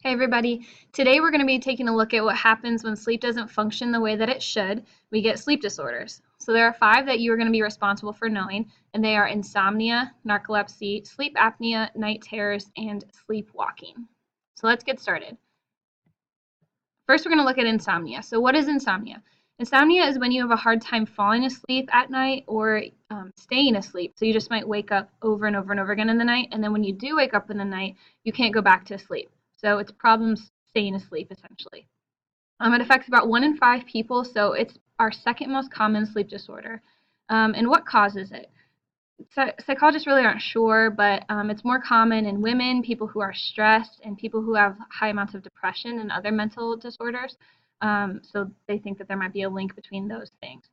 Hey everybody, today we're going to be taking a look at what happens when sleep doesn't function the way that it should. We get sleep disorders. So there are five that you are going to be responsible for knowing, and they are insomnia, narcolepsy, sleep apnea, night terrors, and sleepwalking. So let's get started. First, we're going to look at insomnia. So what is insomnia? Insomnia is when you have a hard time falling asleep at night or staying asleep. So you just might wake up over and over and over again in the night, and then when you do wake up in the night, you can't go back to sleep. So it's problems staying asleep essentially. It affects about 1 in 5 people, so it's our second most common sleep disorder. And what causes it? Psychologists really aren't sure, but it's more common in women, people who are stressed, and people who have high amounts of depression and other mental disorders. So they think that there might be a link between those things.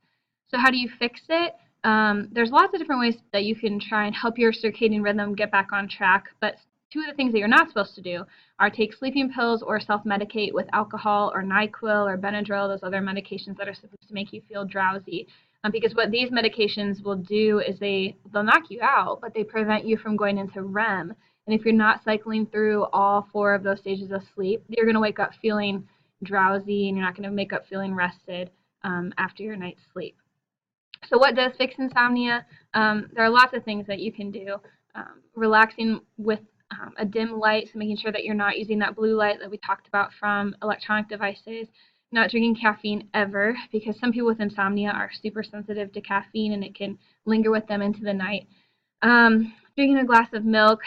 So how do you fix it? There's lots of different ways that you can try and help your circadian rhythm get back on track, but two of the things that you're not supposed to do are take sleeping pills or self-medicate with alcohol or NyQuil or Benadryl, those other medications that are supposed to make you feel drowsy. Because what these medications will do is they'll knock you out, but they prevent you from going into REM. And if you're not cycling through all four of those stages of sleep, you're going to wake up feeling drowsy and you're not going to wake up feeling rested after your night's sleep. So what does fix insomnia? There are lots of things that you can do. Relaxing with a dim light, so making sure that you're not using that blue light that we talked about from electronic devices. Not drinking caffeine ever, because some people with insomnia are super sensitive to caffeine and it can linger with them into the night. Drinking a glass of milk.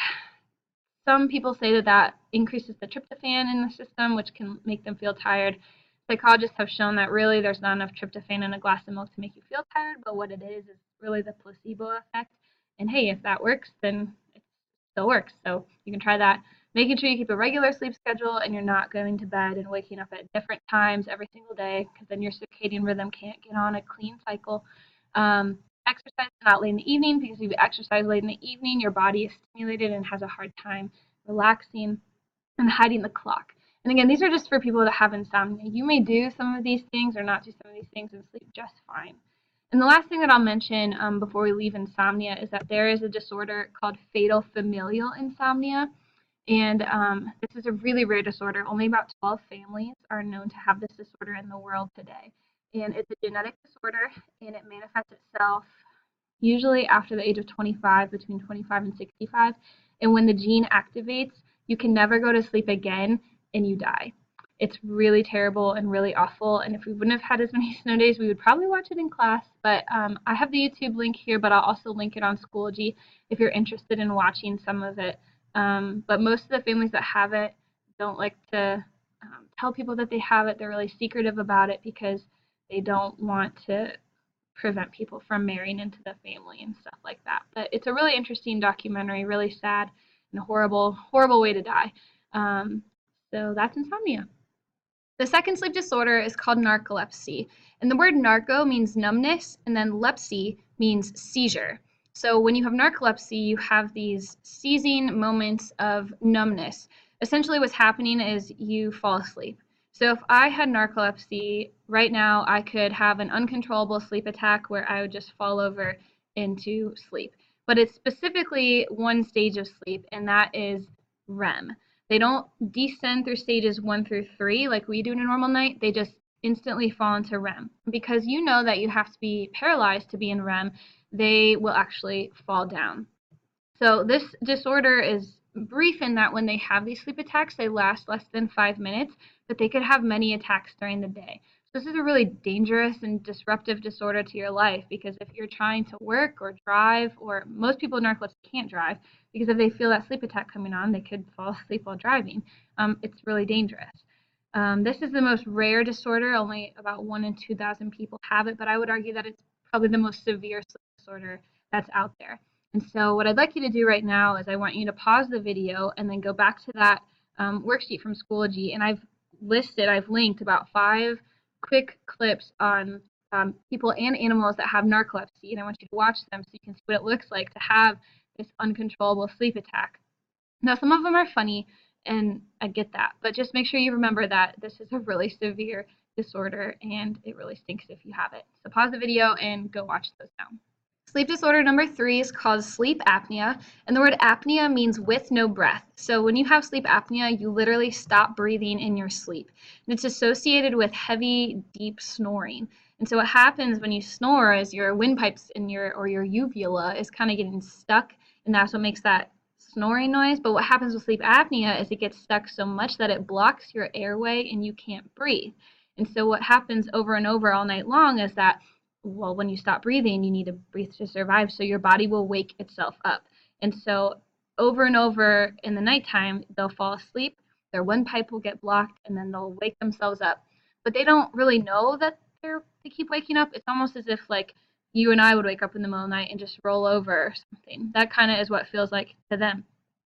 Some people say that that increases the tryptophan in the system, which can make them feel tired. Psychologists have shown that really there's not enough tryptophan in a glass of milk to make you feel tired, but what it is really the placebo effect. And hey, if that works, then it still works. So you can try that. Making sure you keep a regular sleep schedule and you're not going to bed and waking up at different times every single day, because then your circadian rhythm can't get on a clean cycle. Exercise not late in the evening, because if you exercise late in the evening, your body is stimulated and has a hard time relaxing, and hiding the clock. And again, these are just for people that have insomnia. You may do some of these things or not do some of these things and sleep just fine. And the last thing that I'll mention before we leave insomnia is that there is a disorder called fatal familial insomnia. And this is a really rare disorder. Only about 12 families are known to have this disorder in the world today. And it's a genetic disorder, and it manifests itself usually after the age of 25, between 25 and 65. And when the gene activates, you can never go to sleep again and you die. It's really terrible and really awful. And if we wouldn't have had as many snow days, we would probably watch it in class. But I have the YouTube link here, but I'll also link it on Schoology if you're interested in watching some of it. But most of the families that have it don't like to tell people that they have it. They're really secretive about it because they don't want to prevent people from marrying into the family and stuff like that. But it's a really interesting documentary, really sad and a horrible, horrible way to die. So that's insomnia. The second sleep disorder is called narcolepsy. And the word narco means numbness, and then lepsy means seizure. So when you have narcolepsy, you have these seizing moments of numbness. Essentially, what's happening is you fall asleep. So if I had narcolepsy right now, I could have an uncontrollable sleep attack where I would just fall over into sleep. But it's specifically one stage of sleep, and that is REM. They don't descend through stages 1 through 3 like we do in a normal night. They just instantly fall into REM. Because you know that you have to be paralyzed to be in REM, they will actually fall down. So this disorder is brief in that when they have these sleep attacks, they last less than 5 minutes, but they could have many attacks during the day. So this is a really dangerous and disruptive disorder to your life, because if you're trying to work or drive, or most people with narcolepsy can't drive, because if they feel that sleep attack coming on, they could fall asleep while driving. It's really dangerous. This is the most rare disorder. Only about 1 in 2,000 people have it, but I would argue that it's probably the most severe sleep disorder that's out there. And so what I'd like you to do right now is I want you to pause the video and then go back to that worksheet from Schoology. And I've linked about 5 quick clips on people and animals that have narcolepsy. And I want you to watch them so you can see what it looks like to have this uncontrollable sleep attack. Now, some of them are funny, and I get that, but just make sure you remember that this is a really severe disorder and it really stinks if you have it. So pause the video and go watch those now. Sleep disorder number 3 is called sleep apnea, and the word apnea means with no breath. So when you have sleep apnea, you literally stop breathing in your sleep. And it's associated with heavy, deep snoring. And so what happens when you snore is your windpipes in your uvula is kind of getting stuck, and that's what makes that snoring noise. But what happens with sleep apnea is it gets stuck so much that it blocks your airway and you can't breathe. And so what happens over and over all night long is that, well, when you stop breathing, you need to breathe to survive. So your body will wake itself up. And so over and over in the nighttime, they'll fall asleep, their windpipe will get blocked, and then they'll wake themselves up. But they don't really know that they keep waking up. It's almost as if like you and I would wake up in the middle of the night and just roll over or something. That kind of is what it feels like to them.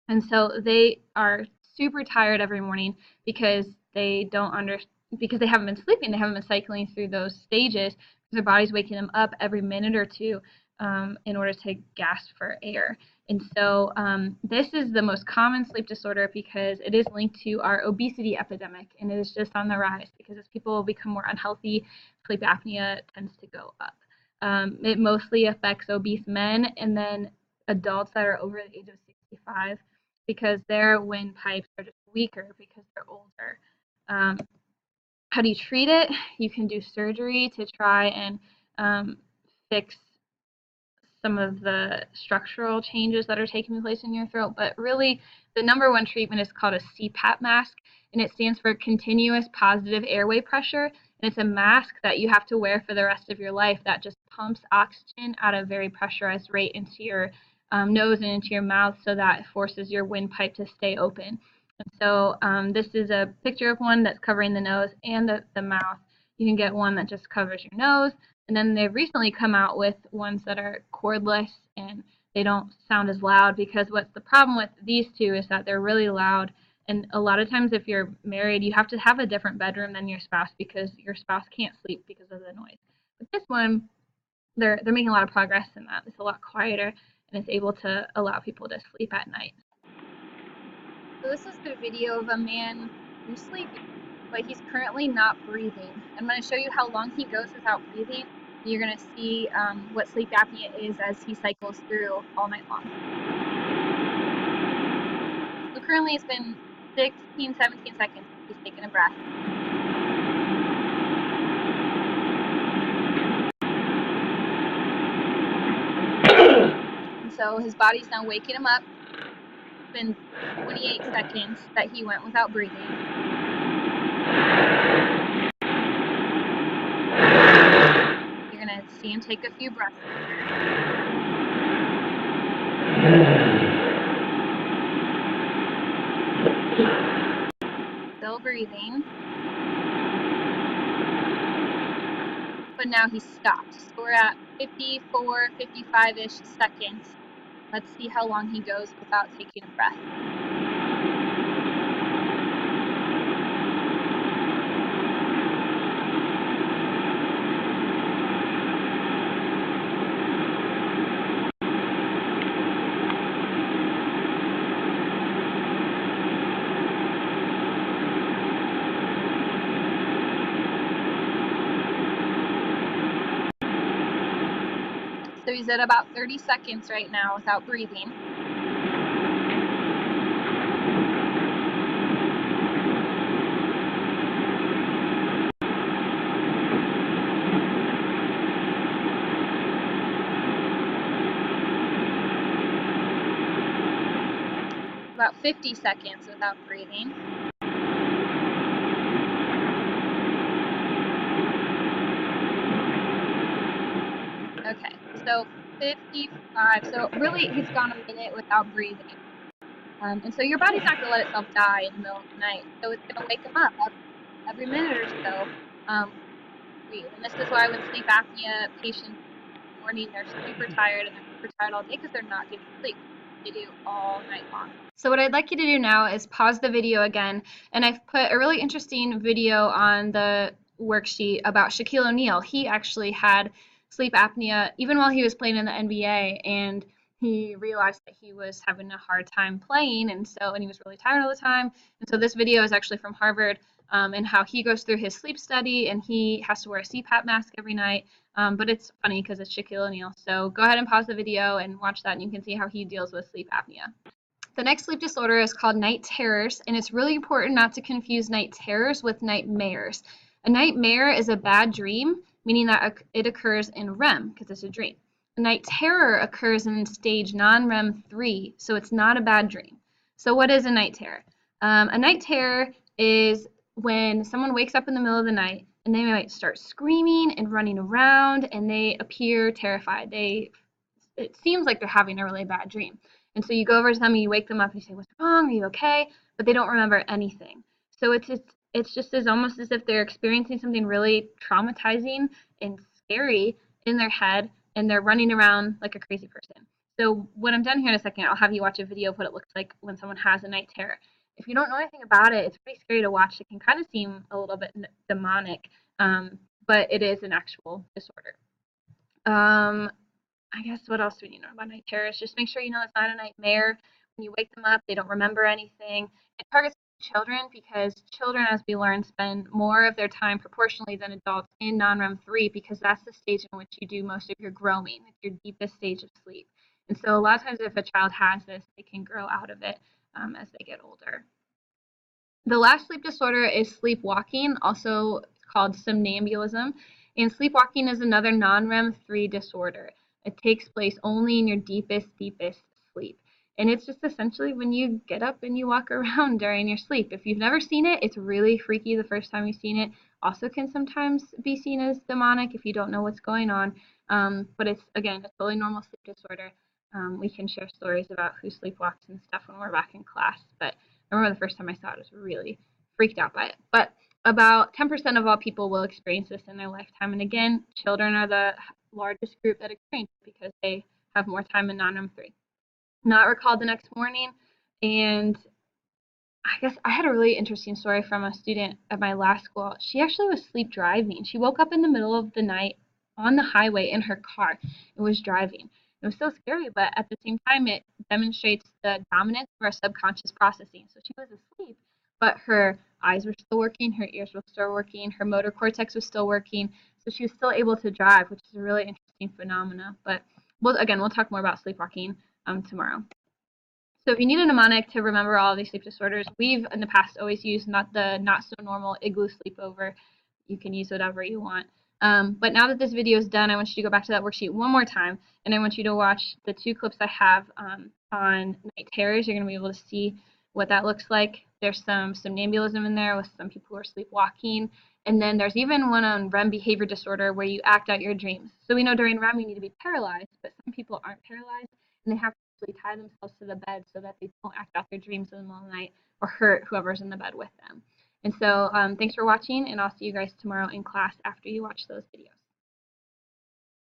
And so they are super tired every morning because they don't understand, because they haven't been sleeping, they haven't been cycling through those stages. Their body's waking them up every minute or two in order to gasp for air. And so this is the most common sleep disorder because it is linked to our obesity epidemic, and it is just on the rise because as people become more unhealthy, sleep apnea tends to go up. It mostly affects obese men and then adults that are over the age of 65 because their windpipes are just weaker because they're older. How do you treat it? You can do surgery to try and fix some of the structural changes that are taking place in your throat, but really the number one treatment is called a CPAP mask, and it stands for continuous positive airway pressure, and it's a mask that you have to wear for the rest of your life that just pumps oxygen at a very pressurized rate into your nose and into your mouth so that it forces your windpipe to stay open. And so this is a picture of one that's covering the nose and the mouth. You can get one that just covers your nose, and then they've recently come out with ones that are cordless and they don't sound as loud because what's the problem with these two is that they're really loud. And a lot of times if you're married, you have to have a different bedroom than your spouse because your spouse can't sleep because of the noise. But this one, they're making a lot of progress in that. It's a lot quieter and it's able to allow people to sleep at night. So this is the video of a man who's sleeping, but he's currently not breathing. I'm going to show you how long he goes without breathing. You're going to see what sleep apnea is as he cycles through all night long. So currently it's been 16, 17 seconds he's taking a breath. And so his body's now waking him up. It's been 28 seconds that he went without breathing. You're going to see him take a few breaths. Still breathing. But now he's stopped. So we're at 54, 55-ish seconds. Let's see how long he goes without taking a breath. So he's at about 30 seconds right now without breathing. About 50 seconds without breathing. Okay, so 55. So really, he's gone a minute without breathing. And so your body's not going to let itself die in the middle of the night. So it's going to wake him up every minute or so. Breathe. And this is why when sleep apnea patients in the morning, they're super tired and they're super tired all day because they're not getting sleep. They do all night long. So what I'd like you to do now is pause the video again, and I've put a really interesting video on the worksheet about Shaquille O'Neal. He actually had sleep apnea even while he was playing in the NBA, and he realized that he was having a hard time playing, and he was really tired all the time. And so this video is actually from Harvard and how he goes through his sleep study, and he has to wear a CPAP mask every night. But it's funny because it's Shaquille O'Neal. So go ahead and pause the video and watch that, and you can see how he deals with sleep apnea. The next sleep disorder is called night terrors, and it's really important not to confuse night terrors with nightmares. A nightmare is a bad dream, meaning that it occurs in REM because it's a dream. A night terror occurs in stage non-REM 3, so it's not a bad dream. So what is a night terror? A night terror is when someone wakes up in the middle of the night and they might start screaming and running around and they appear terrified. It seems like they're having a really bad dream. And so you go over to them and you wake them up and you say, "What's wrong? Are you okay?" But they don't remember anything. So it's just as almost as if they're experiencing something really traumatizing and scary in their head, and they're running around like a crazy person. So when I'm done here in a second, I'll have you watch a video of what it looks like when someone has a night terror. If you don't know anything about it, it's pretty scary to watch. It can kind of seem a little bit demonic, but it is an actual disorder. I guess what else do we need to know about night terrors? Just make sure you know it's not a nightmare. When you wake them up, they don't remember anything. It targets children because children, as we learn, spend more of their time proportionally than adults in non-REM 3 because that's the stage in which you do most of your growing. It's your deepest stage of sleep. And so a lot of times if a child has this, they can grow out of it as they get older. The last sleep disorder is sleepwalking, also called somnambulism. And sleepwalking is another non-REM 3 disorder. It takes place only in your deepest sleep. And it's just essentially when you get up and you walk around during your sleep. If you've never seen it, it's really freaky the first time you've seen it. Also can sometimes be seen as demonic if you don't know what's going on. But it's, again, a totally normal sleep disorder. We can share stories about who sleepwalks and stuff when we're back in class. But I remember the first time I saw it, I was really freaked out by it. But about 10% of all people will experience this in their lifetime. And again, children are the largest group that experience it because they have more time in non-REM 3. Not recalled the next morning. And I guess I had a really interesting story from a student at my last school. She actually was sleep driving. She woke up in the middle of the night on the highway in her car and was driving. It was so scary, but at the same time, it demonstrates the dominance of our subconscious processing. So she was asleep, but her eyes were still working, her ears were still working, her motor cortex was still working. So she was still able to drive, which is a really interesting phenomena. But we'll talk more about sleepwalking tomorrow. So if you need a mnemonic to remember all of these sleep disorders, we've in the past always used not so normal igloo sleepover. You can use whatever you want. But now that this video is done, I want you to go back to that worksheet one more time, and I want you to watch the 2 clips I have on night terrors. You're going to be able to see what that looks like. There's some somnambulism in there with some people who are sleepwalking, and then there's even one on REM behavior disorder where you act out your dreams. So we know during REM you need to be paralyzed, but some people aren't paralyzed, and they have to tie themselves to the bed so that they don't act out their dreams in the middle of the night or hurt whoever's in the bed with them. And so thanks for watching, and I'll see you guys tomorrow in class after you watch those videos.